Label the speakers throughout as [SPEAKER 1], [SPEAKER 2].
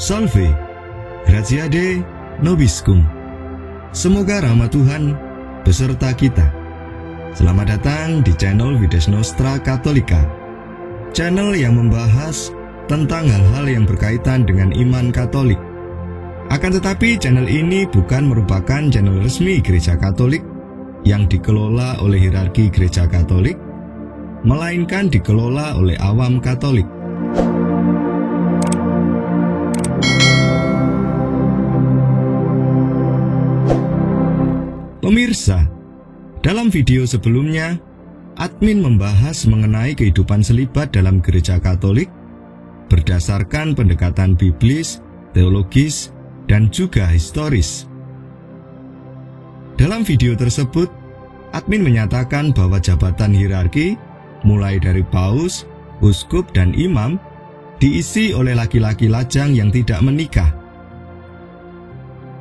[SPEAKER 1] Salve, gratiade nobiscum. Semoga rahmat Tuhan beserta kita. Selamat datang di channel Vides Nostra Catholica, channel yang membahas tentang hal-hal yang berkaitan dengan iman Katolik. Akan tetapi channel ini bukan merupakan channel resmi Gereja Katolik yang dikelola oleh hierarki Gereja Katolik, melainkan dikelola oleh awam Katolik. Pemirsa, dalam video sebelumnya, admin membahas mengenai kehidupan selibat dalam Gereja Katolik berdasarkan pendekatan biblis, teologis, dan juga historis. Dalam video tersebut, admin menyatakan bahwa jabatan hierarki, mulai dari paus, uskup, dan imam, diisi oleh laki-laki lajang yang tidak menikah.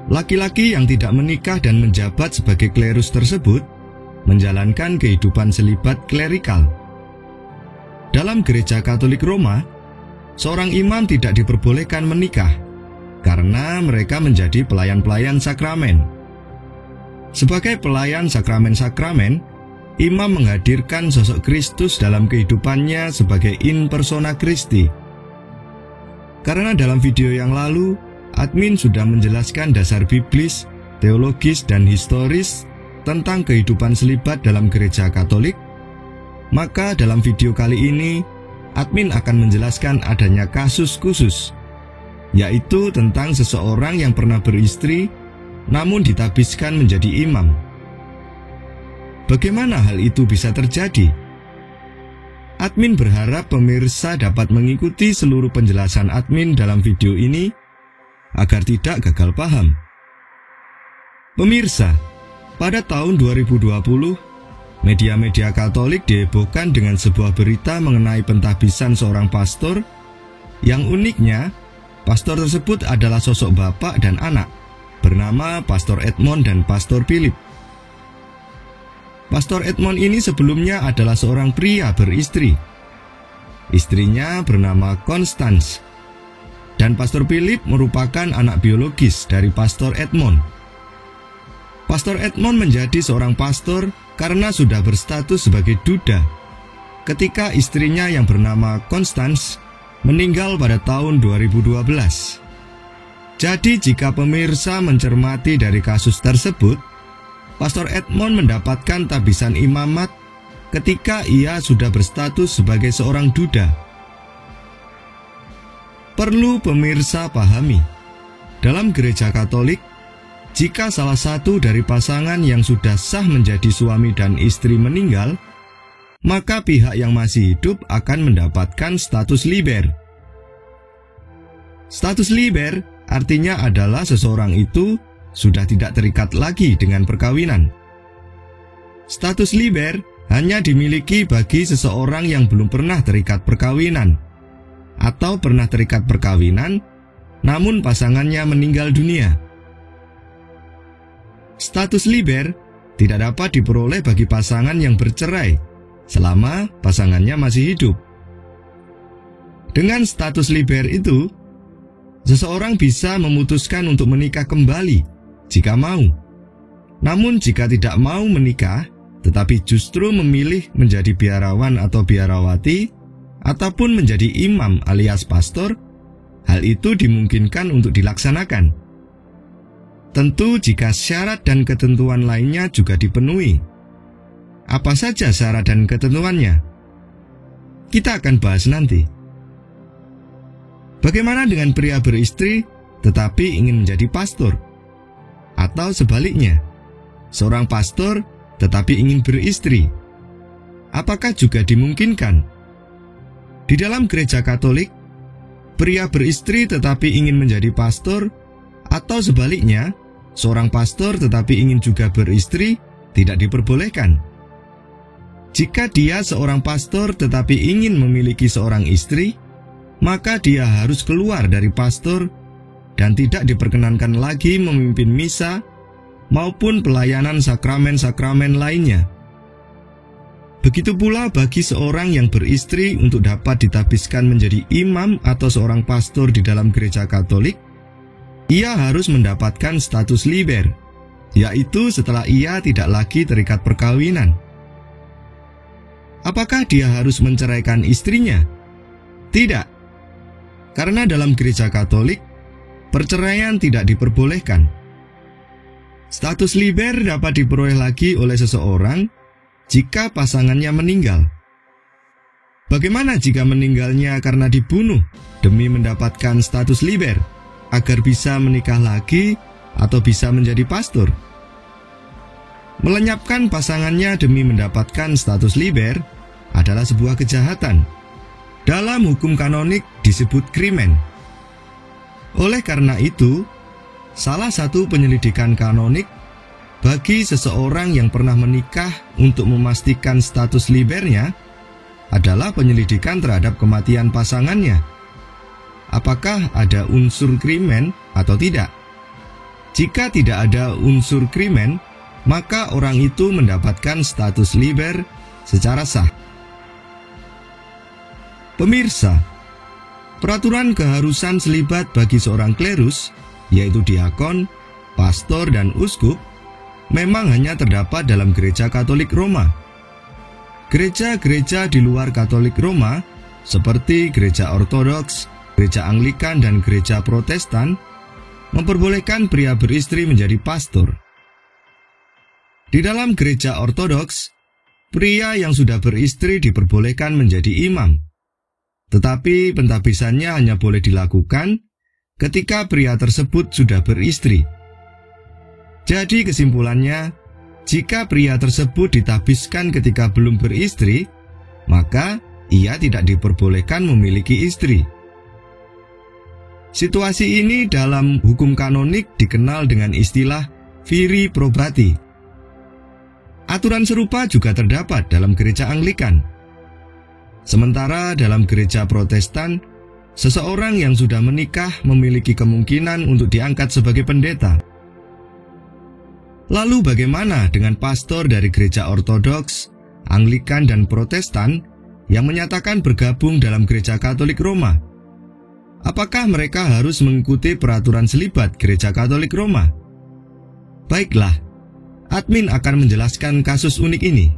[SPEAKER 1] Laki-laki yang tidak menikah dan menjabat sebagai klerus tersebut menjalankan kehidupan selibat klerikal. Dalam Gereja Katolik Roma, seorang imam tidak diperbolehkan menikah karena mereka menjadi pelayan-pelayan sakramen. Sebagai pelayan sakramen-sakramen, imam menghadirkan sosok Kristus dalam kehidupannya sebagai in persona Christi. Karena dalam video yang lalu, admin sudah menjelaskan dasar biblis, teologis, dan historis tentang kehidupan selibat dalam Gereja Katolik, maka dalam video kali ini, admin akan menjelaskan adanya kasus khusus, yaitu tentang seseorang yang pernah beristri, namun ditabiskan menjadi imam. Bagaimana hal itu bisa terjadi? Admin berharap pemirsa dapat mengikuti seluruh penjelasan admin dalam video ini, agar tidak gagal paham. Pemirsa, pada tahun 2020, media-media Katolik dihebohkan dengan sebuah berita mengenai pentahbisan seorang pastor, yang uniknya, pastor tersebut adalah sosok bapak dan anak, bernama Pastor Edmond dan Pastor Philip. Pastor Edmond ini sebelumnya adalah seorang pria beristri. Istrinya bernama Constance, dan Pastor Philip merupakan anak biologis dari Pastor Edmond. Pastor Edmond menjadi seorang pastor karena sudah berstatus sebagai duda ketika istrinya yang bernama Constance meninggal pada tahun 2012. Jadi jika pemirsa mencermati dari kasus tersebut, Pastor Edmond mendapatkan tabisan imamat ketika ia sudah berstatus sebagai seorang duda. Perlu pemirsa pahami, dalam Gereja Katolik, jika salah satu dari pasangan yang sudah sah menjadi suami dan istri meninggal, maka pihak yang masih hidup akan mendapatkan status liber. Status liber artinya adalah seseorang itu sudah tidak terikat lagi dengan perkawinan. Status liber hanya dimiliki bagi seseorang yang belum pernah terikat perkawinan, atau pernah terikat perkawinan, namun pasangannya meninggal dunia. Status liber tidak dapat diperoleh bagi pasangan yang bercerai selama pasangannya masih hidup. Dengan status liber itu, seseorang bisa memutuskan untuk menikah kembali jika mau. Namun jika tidak mau menikah, tetapi justru memilih menjadi biarawan atau biarawati, ataupun menjadi imam alias pastor, hal itu dimungkinkan untuk dilaksanakan. Tentu jika syarat dan ketentuan lainnya juga dipenuhi. Apa saja syarat dan ketentuannya? Kita akan bahas nanti. Bagaimana dengan pria beristri tetapi ingin menjadi pastor? Atau sebaliknya, seorang pastor tetapi ingin beristri? Apakah juga dimungkinkan? Di dalam Gereja Katolik, pria beristri tetapi ingin menjadi pastor, atau sebaliknya, seorang pastor tetapi ingin juga beristri, tidak diperbolehkan. Jika dia seorang pastor tetapi ingin memiliki seorang istri, maka dia harus keluar dari pastor dan tidak diperkenankan lagi memimpin misa maupun pelayanan sakramen-sakramen lainnya. Begitu pula bagi seorang yang beristri untuk dapat ditabiskan menjadi imam atau seorang pastor di dalam gereja Katolik, ia harus mendapatkan status liber, yaitu setelah ia tidak lagi terikat perkawinan. Apakah dia harus menceraikan istrinya? Tidak, karena dalam gereja Katolik, perceraian tidak diperbolehkan. Status liber dapat diperoleh lagi oleh seseorang jika pasangannya meninggal. Bagaimana jika meninggalnya karena dibunuh demi mendapatkan status liber, agar bisa menikah lagi atau bisa menjadi pastor? Melenyapkan pasangannya demi mendapatkan status liber adalah sebuah kejahatan. Dalam hukum kanonik disebut krimen. Oleh karena itu, salah satu penyelidikan kanonik bagi seseorang yang pernah menikah untuk memastikan status libernya adalah penyelidikan terhadap kematian pasangannya. Apakah ada unsur krimen atau tidak? Jika tidak ada unsur krimen, maka orang itu mendapatkan status liber secara sah. Pemirsa, peraturan keharusan selibat bagi seorang klerus, yaitu diakon, pastor, dan uskup, memang hanya terdapat dalam gereja Katolik Roma. Gereja-gereja di luar Katolik Roma, seperti gereja Ortodoks, gereja Anglikan, dan gereja Protestan, memperbolehkan pria beristri menjadi pastor. Di dalam gereja Ortodoks, pria yang sudah beristri diperbolehkan menjadi imam. Tetapi pentabisannya hanya boleh dilakukan ketika pria tersebut sudah beristri. Jadi kesimpulannya, jika pria tersebut ditabiskan ketika belum beristri, maka ia tidak diperbolehkan memiliki istri. Situasi ini dalam hukum kanonik dikenal dengan istilah viri probati. Aturan serupa juga terdapat dalam gereja Anglikan. Sementara dalam gereja Protestan, seseorang yang sudah menikah memiliki kemungkinan untuk diangkat sebagai pendeta. Lalu bagaimana dengan pastor dari gereja Ortodoks, Anglikan, dan Protestan yang menyatakan bergabung dalam gereja Katolik Roma? Apakah mereka harus mengikuti peraturan selibat gereja Katolik Roma? Baiklah, admin akan menjelaskan kasus unik ini.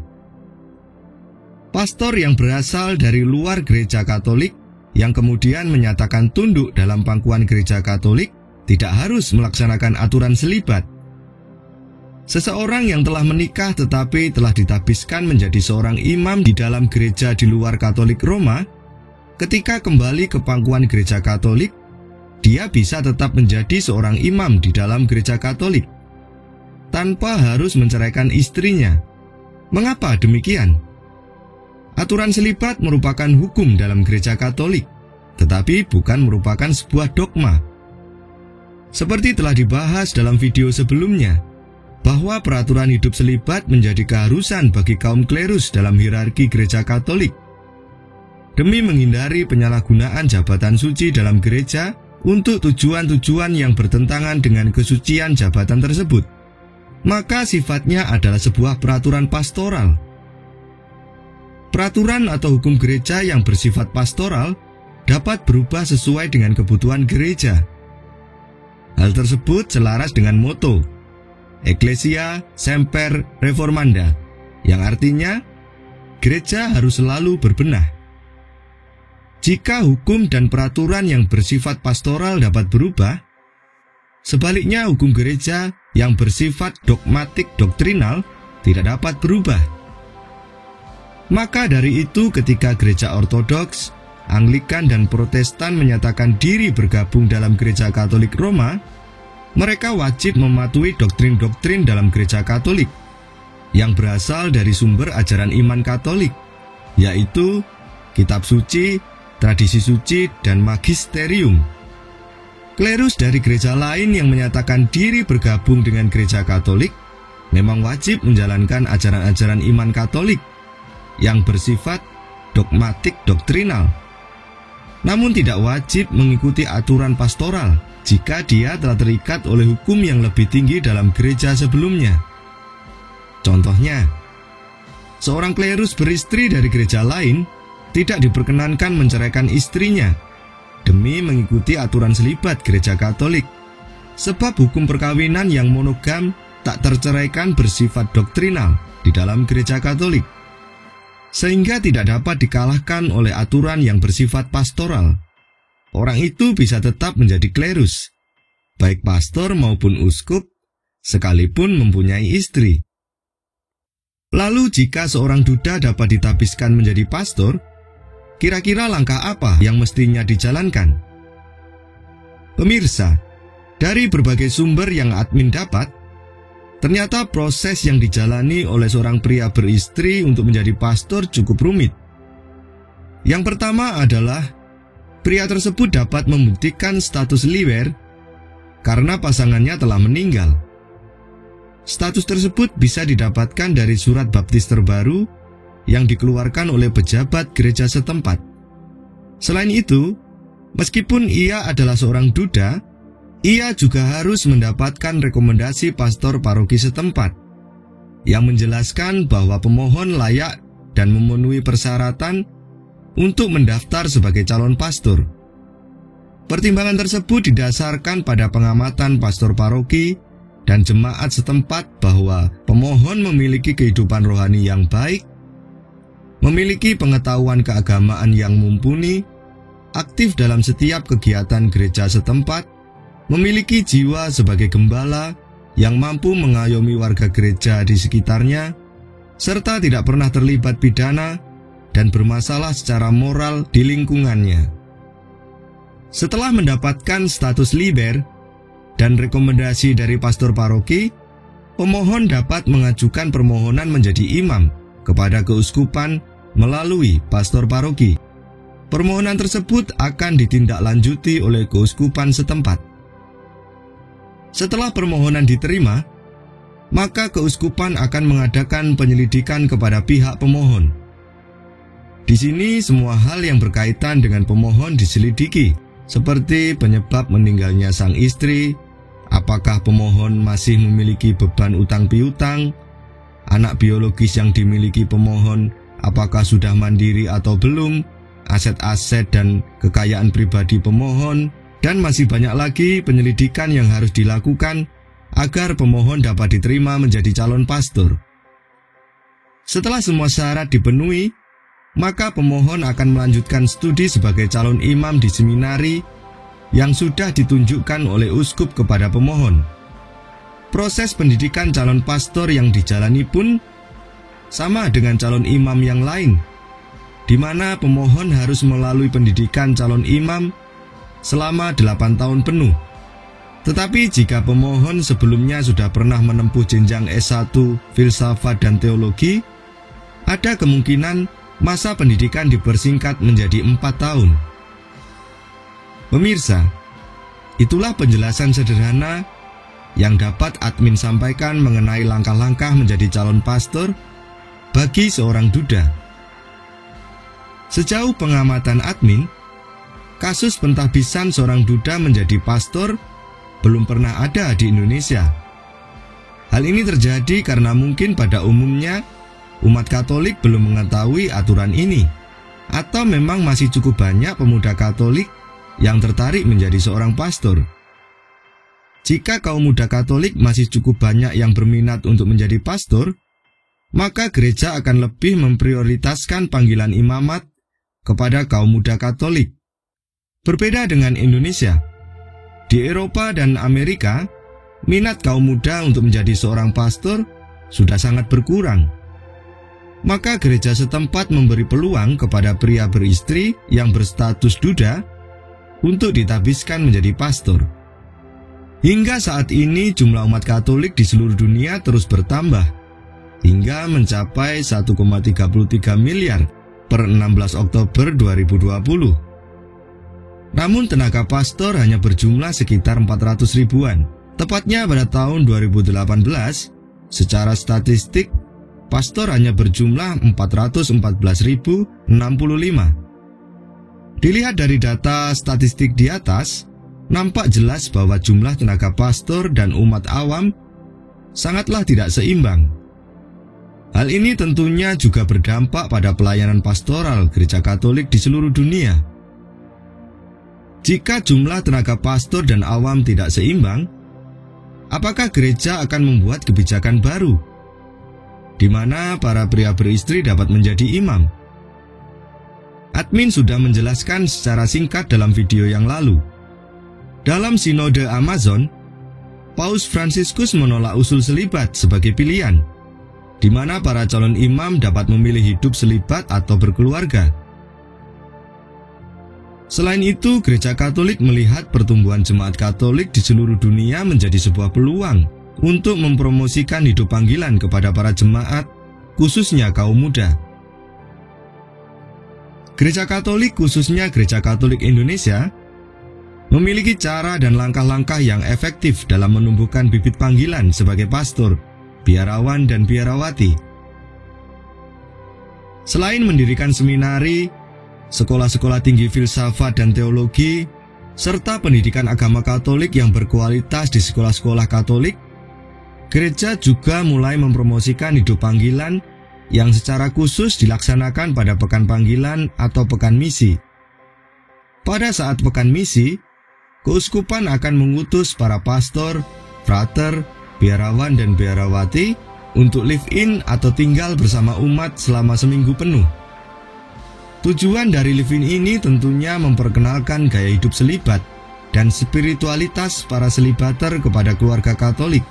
[SPEAKER 1] Pastor yang berasal dari luar gereja Katolik yang kemudian menyatakan tunduk dalam pangkuan gereja Katolik tidak harus melaksanakan aturan selibat. Seseorang yang telah menikah tetapi telah ditabiskan menjadi seorang imam di dalam gereja di luar Katolik Roma, ketika kembali ke pangkuan gereja Katolik, dia bisa tetap menjadi seorang imam di dalam gereja Katolik, tanpa harus menceraikan istrinya. Mengapa demikian? Aturan selibat merupakan hukum dalam gereja Katolik, tetapi bukan merupakan sebuah dogma. Seperti telah dibahas dalam video sebelumnya, bahwa peraturan hidup selibat menjadi keharusan bagi kaum klerus dalam hierarki gereja Katolik. Demi menghindari penyalahgunaan jabatan suci dalam gereja untuk tujuan-tujuan yang bertentangan dengan kesucian jabatan tersebut, maka sifatnya adalah sebuah peraturan pastoral. Peraturan atau hukum gereja yang bersifat pastoral dapat berubah sesuai dengan kebutuhan gereja. Hal tersebut selaras dengan moto Ecclesia Semper Reformanda, yang artinya gereja harus selalu berbenah. Jika hukum dan peraturan yang bersifat pastoral dapat berubah, sebaliknya hukum gereja yang bersifat dogmatik doktrinal tidak dapat berubah. Maka dari itu ketika gereja Ortodoks, Anglikan, dan Protestan menyatakan diri bergabung dalam gereja Katolik Roma, mereka wajib mematuhi doktrin-doktrin dalam gereja Katolik yang berasal dari sumber ajaran iman Katolik, yaitu kitab suci, tradisi suci, dan magisterium. Klerus dari gereja lain yang menyatakan diri bergabung dengan gereja Katolik memang wajib menjalankan ajaran-ajaran iman Katolik yang bersifat dogmatik doktrinal, namun tidak wajib mengikuti aturan pastoral jika dia telah terikat oleh hukum yang lebih tinggi dalam gereja sebelumnya. Contohnya, seorang klerus beristri dari gereja lain tidak diperkenankan menceraikan istrinya demi mengikuti aturan selibat gereja Katolik, sebab hukum perkawinan yang monogam tak terceraikan bersifat doktrinal di dalam gereja Katolik, sehingga tidak dapat dikalahkan oleh aturan yang bersifat pastoral. Orang itu bisa tetap menjadi klerus, baik pastor maupun uskup, sekalipun mempunyai istri. Lalu jika seorang duda dapat ditabiskan menjadi pastor, kira-kira langkah apa yang mestinya dijalankan? Pemirsa, dari berbagai sumber yang admin dapat, ternyata proses yang dijalani oleh seorang pria beristri untuk menjadi pastor cukup rumit. Yang pertama adalah pria tersebut dapat membuktikan status liber karena pasangannya telah meninggal. Status tersebut bisa didapatkan dari surat baptis terbaru yang dikeluarkan oleh pejabat gereja setempat. Selain itu, meskipun ia adalah seorang duda, ia juga harus mendapatkan rekomendasi pastor paroki setempat yang menjelaskan bahwa pemohon layak dan memenuhi persyaratan untuk mendaftar sebagai calon pastor. Pertimbangan tersebut didasarkan pada pengamatan pastor paroki dan jemaat setempat bahwa pemohon memiliki kehidupan rohani yang baik, memiliki pengetahuan keagamaan yang mumpuni, aktif dalam setiap kegiatan gereja setempat, memiliki jiwa sebagai gembala yang mampu mengayomi warga gereja di sekitarnya, serta tidak pernah terlibat pidana dan bermasalah secara moral di lingkungannya. Setelah mendapatkan status liber dan rekomendasi dari pastor paroki, pemohon dapat mengajukan permohonan menjadi imam kepada keuskupan melalui pastor paroki. Permohonan tersebut akan ditindaklanjuti oleh keuskupan setempat. Setelah permohonan diterima, maka keuskupan akan mengadakan penyelidikan kepada pihak pemohon. Di sini semua hal yang berkaitan dengan pemohon diselidiki, seperti penyebab meninggalnya sang istri, apakah pemohon masih memiliki beban utang piutang, anak biologis yang dimiliki pemohon apakah sudah mandiri atau belum, aset-aset dan kekayaan pribadi pemohon, dan masih banyak lagi penyelidikan yang harus dilakukan agar pemohon dapat diterima menjadi calon pastor. Setelah semua syarat dipenuhi, maka pemohon akan melanjutkan studi sebagai calon imam di seminari yang sudah ditunjukkan oleh uskup kepada pemohon. Proses pendidikan calon pastor yang dijalani pun sama dengan calon imam yang lain, di mana pemohon harus melalui pendidikan calon imam selama 8 tahun penuh. Tetapi jika pemohon sebelumnya sudah pernah menempuh jenjang S1 filsafat dan teologi, ada kemungkinan masa pendidikan dipersingkat menjadi 4 tahun. Pemirsa, itulah penjelasan sederhana yang dapat admin sampaikan mengenai langkah-langkah menjadi calon pastor bagi seorang duda. Sejauh pengamatan admin, kasus pentahbisan seorang duda menjadi pastor belum pernah ada di Indonesia. Hal ini terjadi karena mungkin pada umumnya umat Katolik belum mengetahui aturan ini, atau memang masih cukup banyak pemuda Katolik yang tertarik menjadi seorang pastor. Jika kaum muda Katolik masih cukup banyak yang berminat untuk menjadi pastor, maka gereja akan lebih memprioritaskan panggilan imamat kepada kaum muda Katolik. Berbeda dengan Indonesia, di Eropa dan Amerika, minat kaum muda untuk menjadi seorang pastor sudah sangat berkurang. Maka gereja setempat memberi peluang kepada pria beristri yang berstatus duda untuk ditabiskan menjadi pastor. Hingga saat ini jumlah umat Katolik di seluruh dunia terus bertambah, hingga mencapai 1,33 miliar per 16 Oktober 2020. Namun tenaga pastor hanya berjumlah sekitar 400 ribuan. Tepatnya pada tahun 2018, secara statistik, pastor hanya berjumlah 414.065. Dilihat dari data statistik di atas, nampak jelas bahwa jumlah tenaga pastor dan umat awam sangatlah tidak seimbang. Hal ini tentunya juga berdampak pada pelayanan pastoral gereja Katolik di seluruh dunia. Jika jumlah tenaga pastor dan awam tidak seimbang, apakah gereja akan membuat kebijakan baru, di mana para pria beristri dapat menjadi imam? Admin sudah menjelaskan secara singkat dalam video yang lalu. Dalam Sinode Amazon, Paus Fransiskus menolak usul selibat sebagai pilihan, di mana para calon imam dapat memilih hidup selibat atau berkeluarga. Selain itu, gereja Katolik melihat pertumbuhan jemaat Katolik di seluruh dunia menjadi sebuah peluang untuk mempromosikan hidup panggilan kepada para jemaat, khususnya kaum muda. Gereja Katolik, khususnya Gereja Katolik Indonesia, memiliki cara dan langkah-langkah yang efektif dalam menumbuhkan bibit panggilan sebagai pastor, biarawan, dan biarawati. Selain mendirikan seminari, sekolah-sekolah tinggi filsafat dan teologi, serta pendidikan agama Katolik yang berkualitas di sekolah-sekolah Katolik, gereja juga mulai mempromosikan hidup panggilan yang secara khusus dilaksanakan pada pekan panggilan atau pekan misi. Pada saat pekan misi, keuskupan akan mengutus para pastor, frater, biarawan, dan biarawati untuk live-in atau tinggal bersama umat selama seminggu penuh. Tujuan dari live-in ini tentunya memperkenalkan gaya hidup selibat dan spiritualitas para selibater kepada keluarga Katolik,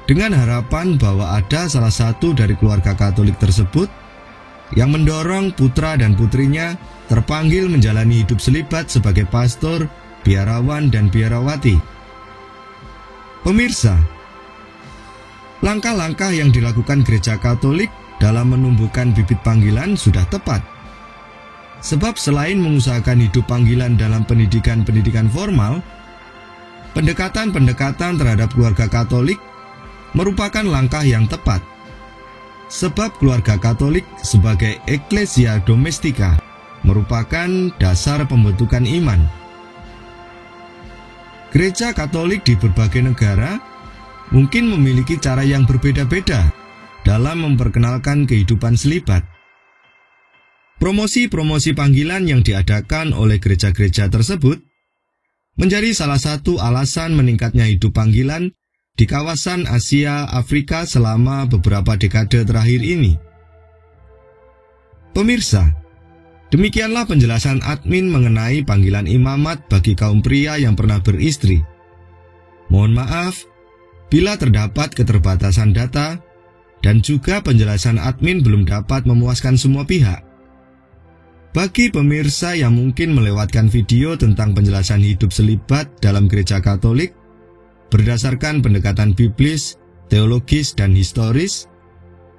[SPEAKER 1] dengan harapan bahwa ada salah satu dari keluarga Katolik tersebut yang mendorong putra dan putrinya terpanggil menjalani hidup selibat sebagai pastor, biarawan, dan biarawati. Pemirsa, langkah-langkah yang dilakukan gereja Katolik dalam menumbuhkan bibit panggilan sudah tepat. Sebab selain mengusahakan hidup panggilan dalam pendidikan-pendidikan formal, pendekatan-pendekatan terhadap keluarga Katolik merupakan langkah yang tepat. Sebab keluarga Katolik sebagai Ecclesia Domestica merupakan dasar pembentukan iman. Gereja Katolik di berbagai negara mungkin memiliki cara yang berbeda-beda dalam memperkenalkan kehidupan selibat. Promosi-promosi panggilan yang diadakan oleh gereja-gereja tersebut menjadi salah satu alasan meningkatnya hidup panggilan di kawasan Asia Afrika selama beberapa dekade terakhir ini. Pemirsa, demikianlah penjelasan admin mengenai panggilan imamat bagi kaum pria yang pernah beristri. Mohon maaf bila terdapat keterbatasan data dan juga penjelasan admin belum dapat memuaskan semua pihak. Bagi pemirsa yang mungkin melewatkan video tentang penjelasan hidup selibat dalam gereja Katolik berdasarkan pendekatan biblis, teologis, dan historis,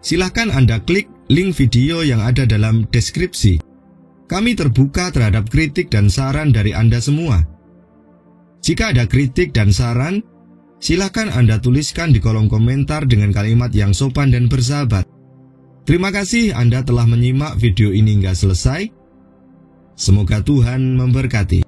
[SPEAKER 1] silahkan Anda klik link video yang ada dalam deskripsi. Kami terbuka terhadap kritik dan saran dari Anda semua. Jika ada kritik dan saran, silahkan Anda tuliskan di kolom komentar dengan kalimat yang sopan dan bersahabat. Terima kasih Anda telah menyimak video ini hingga selesai. Semoga Tuhan memberkati.